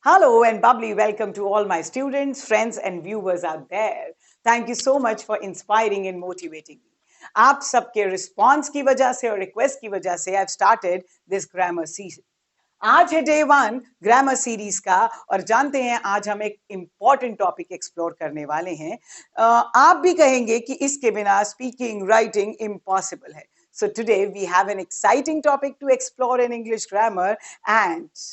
Hello and bubbly welcome to all my students, friends and viewers out there. Thank you so much for inspiring and motivating me. आप सबके response की वजह से और request की वजह से I've started this grammar series. आज है डे 1 ग्रामर सीरीज का और जानते हैं आज हम एक इंपॉर्टेंट टॉपिक एक्सप्लोर करने वाले हैं. आप भी कहेंगे कि इसके बिना स्पीकिंग राइटिंग इम्पॉसिबल है. So today we have an exciting topic to explore in English grammar and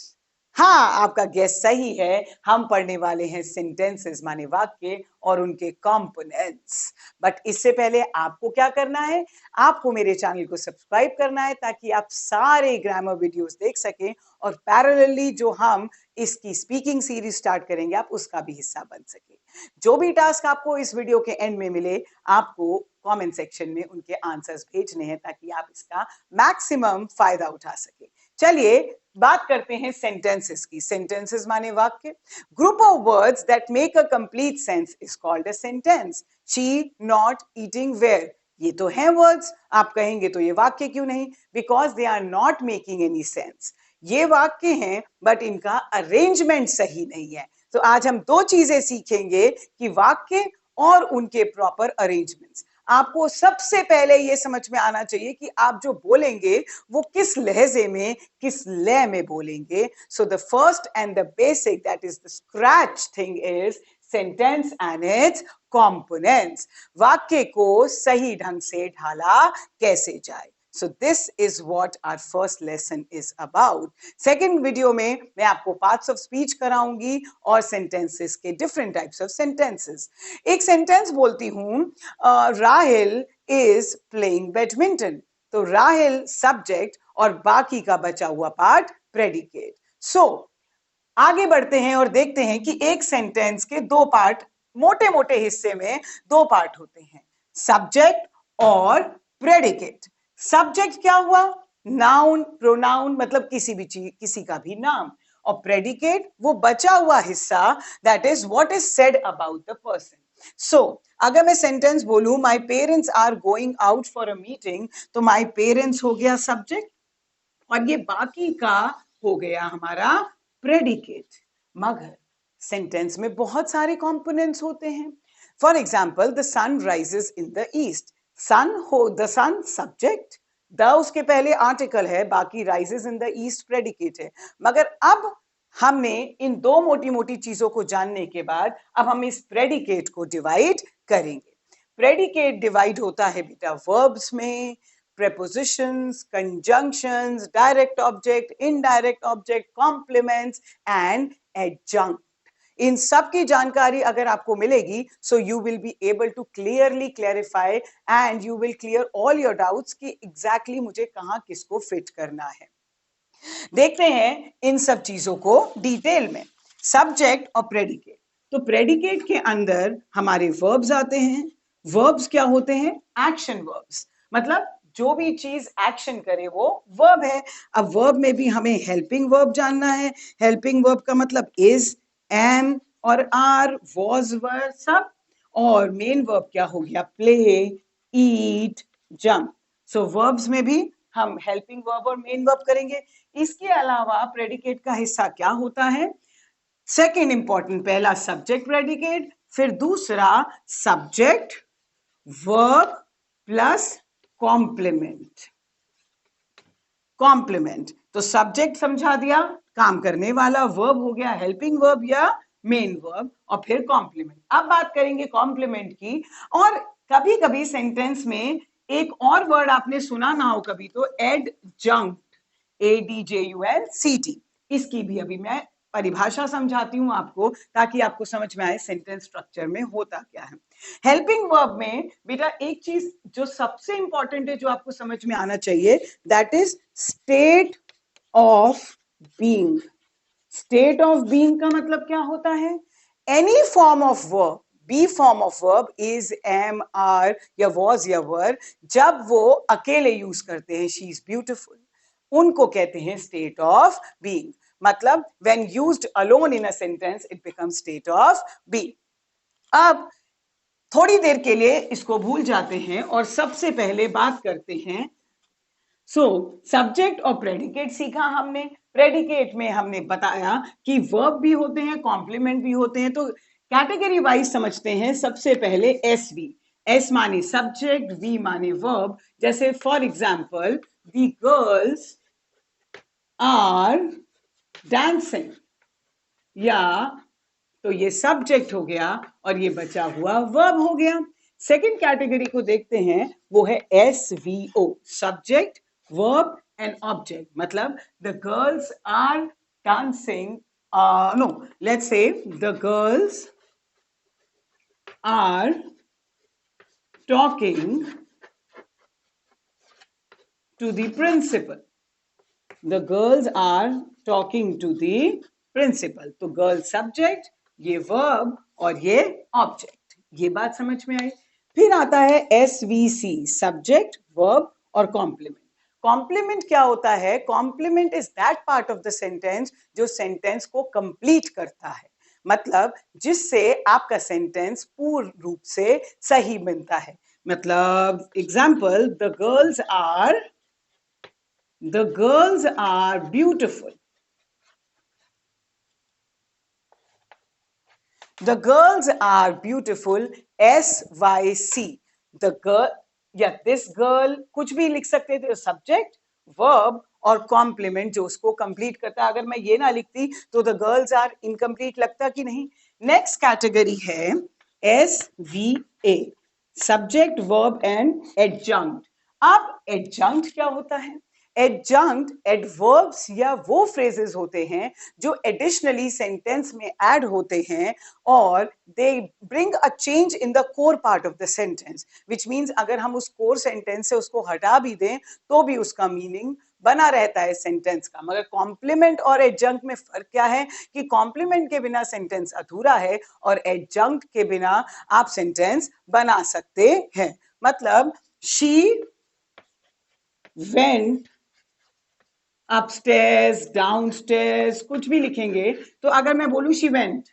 हाँ, आपका गेस सही है. हम पढ़ने वाले हैं सेंटेंसेस माने वाक्य और उनके कंपोनेंट्स. बट इससे पहले आपको क्या करना है? आपको मेरे चैनल को सब्सक्राइब करना है ताकि आप सारे ग्रामर वीडियोस देख सकें और पैरेलली जो हम इसकी स्पीकिंग सीरीज स्टार्ट करेंगे आप उसका भी हिस्सा बन सके. जो भी टास्क आपको इस वीडियो के एंड में मिले आपको कमेंट सेक्शन में उनके आंसर्स भेजने हैं ताकि आप इसका मैक्सिमम फायदा उठा सके. चलिए बात करते हैं सेंटेंसेस की. सेंटेंसेस माने वाक्य. Group of words that make a complete sense is called a sentence. She not eating where, ये तो हैं वर्ड्स. आप कहेंगे तो ये वाक्य क्यों नहीं? Because they are not making any sense. ये वाक्य हैं बट इनका अरेंजमेंट सही नहीं है. तो आज हम दो चीजें सीखेंगे कि वाक्य और उनके प्रॉपर अरेंजमेंट्स. आपको सबसे पहले ये समझ में आना चाहिए कि आप जो बोलेंगे वो किस लहजे में किस लय में बोलेंगे. So the first and the basic that is the scratch thing is sentence and it's components. वाक्य को सही ढंग से ढाला कैसे जाए. So this is what our first lesson is about. Second video में मैं आपको parts of speech कराऊंगी और sentences के different types of sentences. एक sentence बोलती हूँ राहिल is playing badminton. तो राहिल subject और बाकी का बचा हुआ part predicate. So आगे बढ़ते हैं और देखते हैं कि एक सेंटेंस के दो पार्ट, मोटे मोटे हिस्से में दो पार्ट होते हैं, सब्जेक्ट और प्रेडिकेट. सब्जेक्ट क्या हुआ? नाउन, प्रोनाउन, मतलब किसी भी चीज, किसी का भी नाम. और प्रेडिकेट वो बचा हुआ हिस्सा, that is what is said about the person. So अगर मैं सेंटेंस बोलूं my parents are going out for a meeting, तो माय पेरेंट्स हो गया सब्जेक्ट और ये बाकी का हो गया हमारा प्रेडिकेट. मगर सेंटेंस में बहुत सारे कंपोनेंट्स होते हैं. For example the sun rises in the east. Sun हो, द सन सब्जेक्ट, द उसके पहले आर्टिकल है, बाकी rises in the east predicate है. मगर अब हमने इन दो मोटी मोटी चीजों को जानने के बाद अब हम इस प्रेडिकेट को डिवाइड करेंगे. प्रेडिकेट डिवाइड होता है बेटा वर्ब्स में, prepositions, conjunctions, direct object, indirect object, complements and adjunct. इन सब की जानकारी अगर आपको मिलेगी so you will be able to clearly clarify and you will clear all your doubts कि exactly मुझे कहाँ किसको फिट करना है. देखते हैं इन सब चीजों को डिटेल में. सब्जेक्ट और प्रेडिकेट. तो प्रेडिकेट के अंदर हमारे वर्ब्स आते हैं. वर्ब्स क्या होते हैं? एक्शन वर्ब्स, मतलब जो भी चीज एक्शन करे वो वर्ब है. अब वर्ब में भी हमें हेल्पिंग वर्ब जानना है. हेल्पिंग वर्ब का मतलब इज, एम और आर, वॉज, वर, सब. और मेन वर्ब क्या हो गया? Play, eat, jump. So verbs में भी हम हेल्पिंग वर्ब और मेन वर्ब करेंगे. इसके अलावा प्रेडिकेट का हिस्सा क्या होता है? सेकेंड इंपॉर्टेंट, पहला सब्जेक्ट प्रेडिकेट, फिर दूसरा subject verb plus complement. Complement तो सब्जेक्ट समझा दिया, काम करने वाला, वर्ब हो गया हेल्पिंग वर्ब या मेन वर्ब, और फिर कॉम्प्लीमेंट. अब बात करेंगे कॉम्प्लीमेंट की. और कभी कभी सेंटेंस में एक और वर्ड आपने सुना ना हो कभी तो, एडजंक्ट, ADJUNCT. इसकी भी अभी मैं परिभाषा समझाती हूं आपको ताकि आपको समझ में आए सेंटेंस स्ट्रक्चर में होता क्या है. हेल्पिंग वर्ब में बेटा एक चीज जो सबसे इंपॉर्टेंट है जो आपको समझ में आना चाहिए, that is state of being. State of being का मतलब क्या होता है? Any form of verb, be form of verb, is, am, are या वॉज या वर, जब वो अकेले यूज करते हैं, शी इज ब्यूटिफुल, उनको कहते हैं स्टेट ऑफ बीइंग. मतलब when used alone in a sentence it becomes state of being. अब थोड़ी देर के लिए इसको भूल जाते हैं और सबसे पहले बात करते हैं. सो सब्जेक्ट और प्रेडिकेट सीखा हमने. प्रेडिकेट में हमने बताया कि वर्ब भी होते हैं, कॉम्प्लीमेंट भी होते हैं। तो कैटेगरी वाइज समझते हैं। सबसे पहले एस वी, एस माने सब्जेक्ट, वी माने वर्ब। जैसे for example, the girls are dancing, या तो ये सब्जेक्ट हो गया और ये बचा हुआ वर्ब हो गया। सेकंड कैटेगरी को देखते हैं, वो है S V O, subject, verb and object. मतलब the girls are dancing, no, let's say the girls are talking to the principal, the girls are talking to the principal। तो girl subject, ये verb और ये object. ये बात समझ में आई। फिर आता है S V C, subject, verb और कॉम्प्लीमेंट। कॉम्प्लीमेंट क्या होता है? Complement is that part of the sentence जो सेंटेंस को कंप्लीट करता है, मतलब जिससे आपका सेंटेंस पूर्ण रूप से सही बनता है। मतलब example, the girls are beautiful. The girls are beautiful, SYC। The girl या this girl, कुछ भी लिख सकते थे। सब्जेक्ट, वर्ब और कॉम्प्लीमेंट जो उसको कंप्लीट करता है। अगर मैं ये ना लिखती तो द गर्ल्स आर इनकम्प्लीट लगता कि नहीं। नेक्स्ट कैटेगरी है SVA, subject, verb and adjunct. अब एडजंक्ट क्या होता है? एडजंक्ट एडवर्ब्स या वो फ्रेजेस होते हैं जो एडिशनली सेंटेंस में ऐड होते हैं और they bring a change in the core part of the sentence, which means अगर हम उस कोर सेंटेंस से उसको हटा भी दें तो भी उसका मीनिंग बना रहता है सेंटेंस का। मगर कॉम्प्लीमेंट और एडजंक्ट में फर्क क्या है कि कॉम्प्लीमेंट के बिना सेंटेंस अधूरा है और एडजंक्ट के बिना आप सेंटेंस बना सकते हैं। मतलब शी वेंट अपस्टेयर्स, डाउनस्टेयर्स, कुछ भी लिखेंगे तो अगर मैं बोलूं शी वेंट,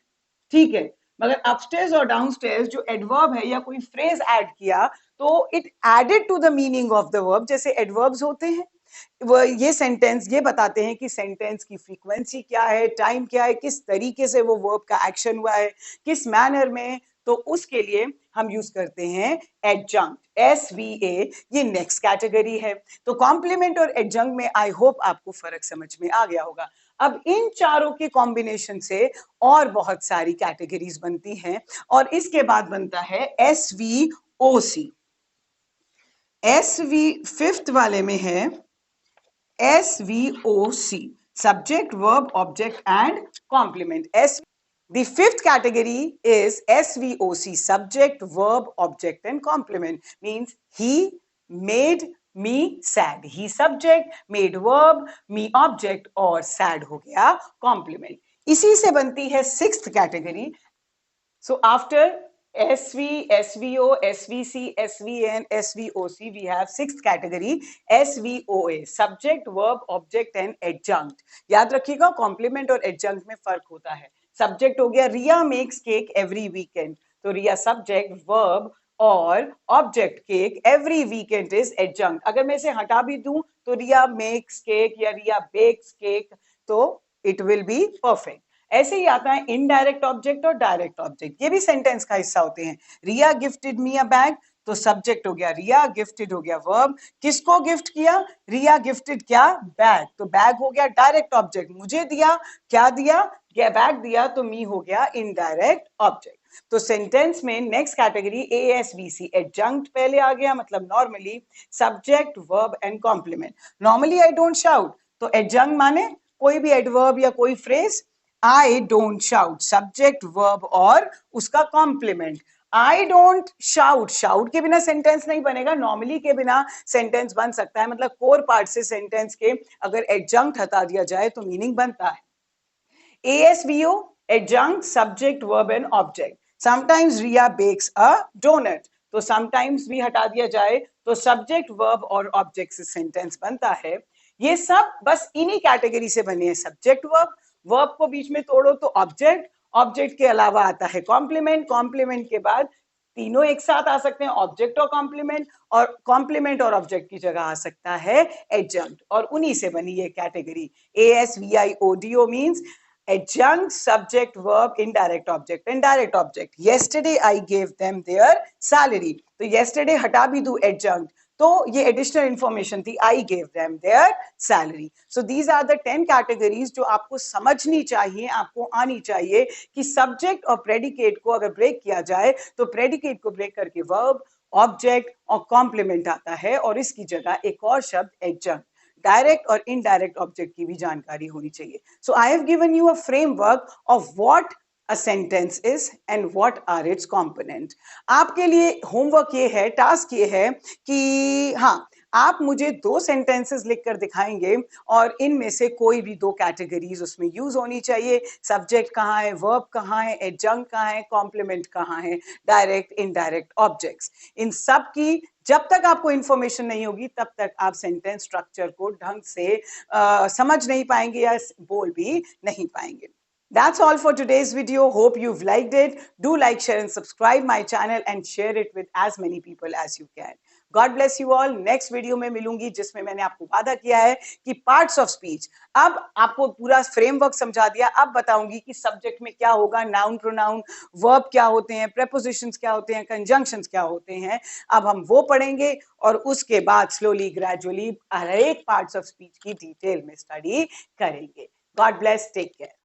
ठीक है, मगर अपस्टेयर्स और डाउनस्टेयर्स जो एडवर्ब है या कोई फ्रेज ऐड किया तो it added to the meaning of the verb. जैसे एडवर्ब्स होते हैं, वो ये सेंटेंस ये बताते हैं कि सेंटेंस की फ्रीक्वेंसी क्या है, टाइम क्या है, किस तरीके से वो वर्ब का एक्शन हुआ है, किस मैनर में। तो उसके लिए हम यूज करते हैं एडजंक्ट, SVA। ये नेक्स्ट कैटेगरी है। तो कॉम्प्लीमेंट और एडजंक्ट में आई होप आपको फर्क समझ में आ गया होगा। अब इन चारों के कॉम्बिनेशन से और बहुत सारी कैटेगरीज बनती हैं और इसके बाद बनता है SVOC। SV फिफ्थ वाले में है SVOC, subject, verb, object and complement। The fifth category is SVOC, subject, verb, object and complement। Means he made me sad। he subject, made verb, me object और sad हो गया complement। इसी से बनती है sixth category। So after SV, SVO, SVC, SVN, SVOC, we have sixth category SVOA, subject, verb, object and adjunct। याद रखिएगा complement और एडजंक्ट में फर्क होता है। सब्जेक्ट हो गया रिया मेक्स केक एवरी वीकेंड, तो रिया सब्जेक्ट, वर्ब और object cake every weekend is adjunct. अगर मैं इसे हटा भी दूं तो रिया मेक्स केक या रिया बेक्स केक, तो इट विल बी परफेक्ट। ऐसे ही आता है इनडायरेक्ट ऑब्जेक्ट और डायरेक्ट ऑब्जेक्ट, ये भी सेंटेंस का हिस्सा होते हैं। रिया गिफ्टेड मी अ बैग, तो सब्जेक्ट हो गया रिया, गिफ्टेड हो गया वर्ब। किसको गिफ्ट किया? रिया गिफ्टेड क्या? बैग, तो बैग हो गया डायरेक्ट ऑब्जेक्ट। मुझे दिया, क्या दिया? बैग दिया, तो मी हो गया इनडायरेक्ट ऑब्जेक्ट। तो सेंटेंस में नेक्स्ट कैटेगरी ASVC, एडजंक्ट पहले आ गया, मतलब normally subject, verb and complement. Normally I don't shout, तो एडजंक्ट माने कोई भी एडवर्ब या कोई phrase. I don't shout, subject, verb और उसका complement. I don't shout, shout के बिना सेंटेंस नहीं बनेगा, नॉर्मली के बिना सेंटेंस बन सकता है। मतलब कोर पार्ट से सेंटेंस के अगर एडजंक्ट हटा दिया जाए तो मीनिंग बनता है। ASVO, adjunct, subject, verb and object। Sometimes Riya bakes a donut, तो sometimes भी हटा दिया जाए तो subject, verb और object से sentence बनता है। ये सब बस इन्हीं कैटेगरी से बने हैं, सब्जेक्ट, वर्ब, वर्ब को बीच में तोड़ो तो ऑब्जेक्ट, ऑब्जेक्ट के अलावा आता है कॉम्प्लीमेंट, कॉम्प्लीमेंट के बाद तीनों एक साथ आ सकते हैं, ऑब्जेक्ट और कॉम्प्लीमेंट, और कॉम्प्लीमेंट और ऑब्जेक्ट की जगह आ सकता है एडजंक्ट, और उन्हीं से बनी ये category ASVIODO means adjunct subject verb indirect object indirect object. Yesterday I gave them their salary. तो yesterday हटा भी दूं adjunct तो ये एडिशनल इंफॉर्मेशन थी, I gave them their salary. So these are the 10 categories जो आपको समझनी चाहिए, आपको आनी चाहिए कि सब्जेक्ट और प्रेडिकेट को अगर ब्रेक किया जाए तो प्रेडिकेट को ब्रेक करके वर्ब, ऑब्जेक्ट और कॉम्प्लीमेंट आता है, और इसकी जगह एक और शब्द एडजंक्ट, डायरेक्ट और इनडायरेक्ट ऑब्जेक्ट की भी जानकारी होनी चाहिए. So I have given you a framework of what a sentence is and what are its component. आपके लिए होमवर्क ये है, टास्क ये है कि हाँ, आप मुझे 2 सेंटेंसेस लिखकर दिखाएंगे और इनमें से कोई भी 2 कैटेगरीज उसमें यूज होनी चाहिए. सब्जेक्ट कहाँ है, वर्ब कहाँ है, एडजंक्ट कहाँ है, कॉम्प्लीमेंट कहाँ है, डायरेक्ट इनडायरेक्ट ऑब्जेक्ट्स. इन सब की जब तक आपको इंफॉर्मेशन नहीं होगी तब तक आप सेंटेंस स्ट्रक्चर को ढंग से समझ नहीं पाएंगे या बोल भी नहीं पाएंगे. That's all for today's video. Hope you've liked it. Do like, share and subscribe my channel and share it with as many people as you can. God bless you all. Next video में मिलूंगी जिसमें मैंने आपको वादा किया है कि parts of speech. अब आपको पूरा फ्रेमवर्क समझा दिया, अब बताऊंगी कि सब्जेक्ट में क्या होगा, नाउन प्रोनाउन, वर्ब क्या होते हैं, prepositions क्या होते हैं, conjunctions क्या होते हैं. अब हम वो पढ़ेंगे और उसके बाद स्लोली ग्रेजुअली हर एक पार्ट्स ऑफ स्पीच की डिटेल में स्टडी करेंगे. God bless. Take care.